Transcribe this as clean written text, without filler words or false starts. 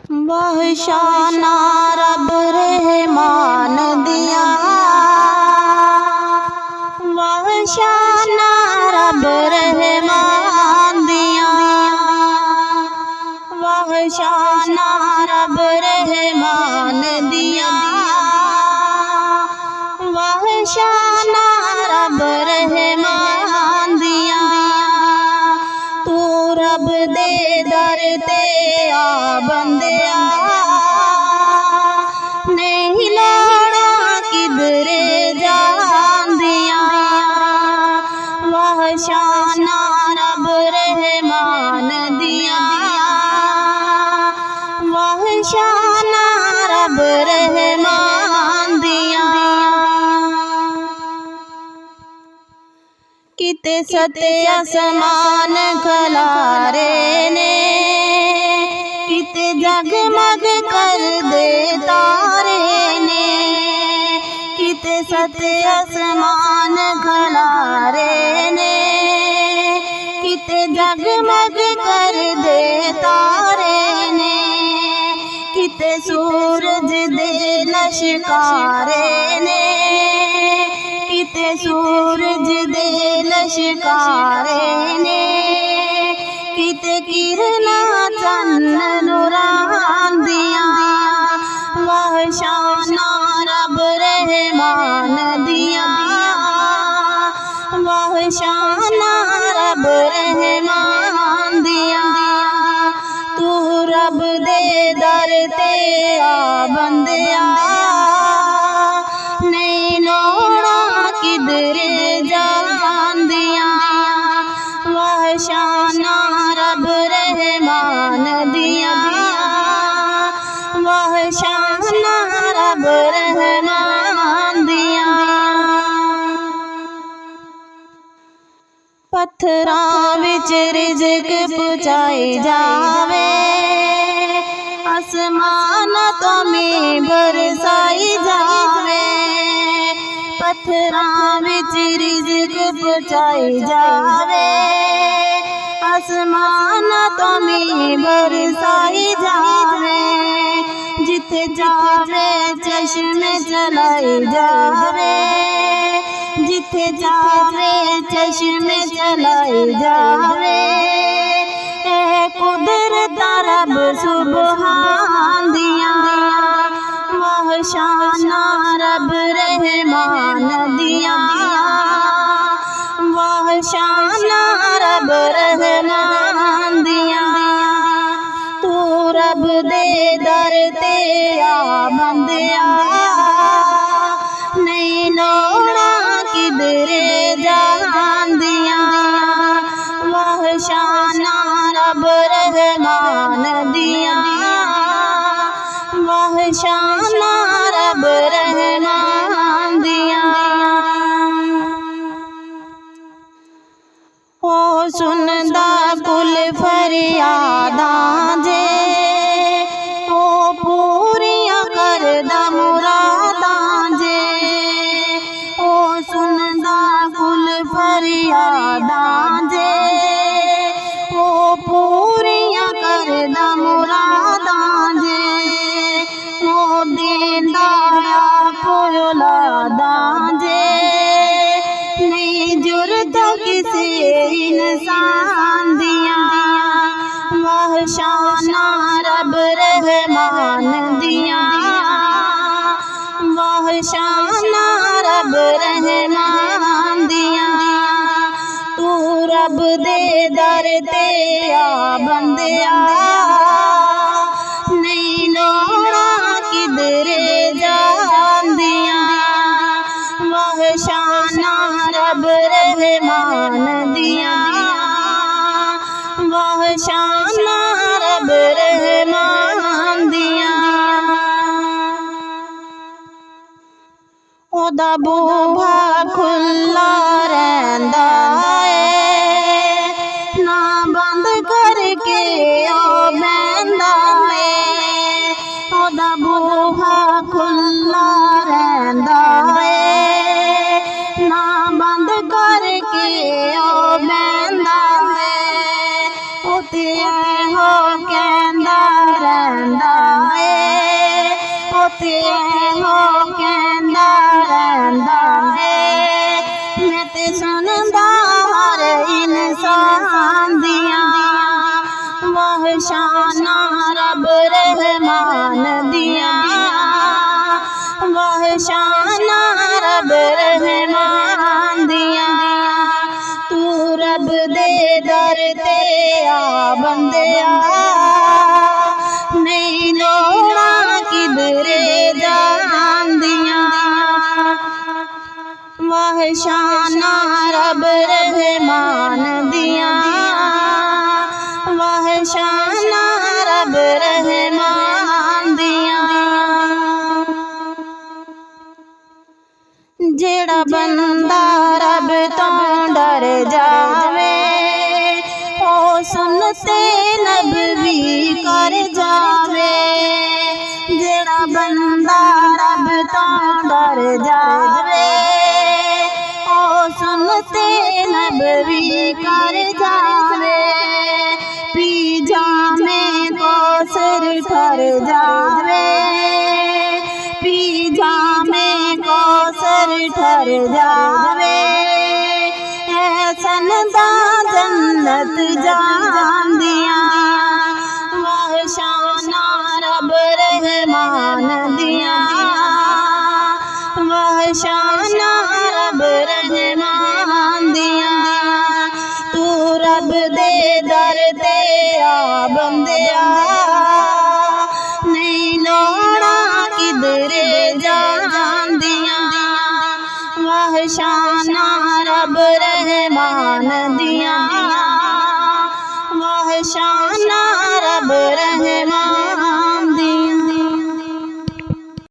बख्शाना रब रहमान दिया, बख्शाना रब रहमान दिया, बख्शाना रब रहमान दिया, बख्शाना रब रहमान दिया। तू रब दे दर ते आ बंदिया, नहीं लोड़ा किधरे जांदिया, बख्शाना रब रहमान दिया, बख्शाना रब रहमान दिया। किते सते आसमान खलारे ने, किते जगमग कर दे तारे ने, किते सते आसमान खलारे ने, किते जगमग कर दे तारे ने, किते सूरज दे लश्कारे ने, किते सूरज दे लश्कारे ने, किते किरना चन्न नूरान दिया, बख्शाना रब रहमान दिया, बख्शाना रब रहमान दिया। तू रब दे दर ते आ बंदिया, नहीं लोड़ा किधरे जांदिया, बख्शाना रब रहमान दिया, बख्शाना रब रहमान दिया। पत्थरां विच रिज़्क पहुंचाई जावे, आसमाना तो मीं बरसाई जावे, पत्थरां विच रिज़्क पहुंचाई जावे, आसमाना तो मीं बरसाई जावे, जिथे जावे चश्मे चलाई जावे, जिथे जावे चश्मे चलाई जावे, कुदरत रब सुबहान दिया, बख्शाना रब रहमान दिया, बख्शाना रब रहमान दिया। तू रब दे दर ते आ बंदिया, नहीं लोड़ा किधरे जांदिया, बख्शाना रब रहमान दिया, बख्शाना रब रहमान दिया। ओ सुनदा कुल फरियादां जे, ओ पूरियां करदा मुरादां जे, ओ सुनदा कुल फरियादां जे, ओ पूरियां करदा मुरादां जे, ओ देंदा औलादां जे, नहीं जुरत किसे इंसान दिया, बख्शाना रब रहमान दिया, बख्शाना रब रहमान दिया। तू रब दे दर ते आ बंदिया, नहीं लोड़ा किधरे जांदिया, बख्शाना रब रहमान दिया, बख्शाना रब रहमान दिया। ओदा बूहा खुला रहिंदा है, ना बंद करके ओ बहिंदा है, ओदा बूहा खुला रहिंदा है, ना बंद करके ओ बहिंदा है, उते हो कहंदा रहंदा शाना रब रहमान दिया, वह शाना रब रहमान दिया। तू रब दे दर ते आ बंदिया, नहीं लोड़ा किधरे जान दिया। वह शाना रब रहमान दिया, वह शाना रब रहमान दिया। जेड़ा बंदा रब तो डर जावे, ओ सुनते नबी कर जावे। जेड़ा बंदा रब तो डर जावे, ओ सुनते नबी कर जावे। पी जामे को सिर ठर जावे, पी जामे को सिर ठर जावे। ऐसन दा जन्नत जान दिया, वह शाना रब रहमान दिया, वह शाना रब रहमान दिया। तू रब दे दर ते आ बंदिया, नहीं लोड़ा किधरे जान दिया। वह शाना रब रहमान दिया।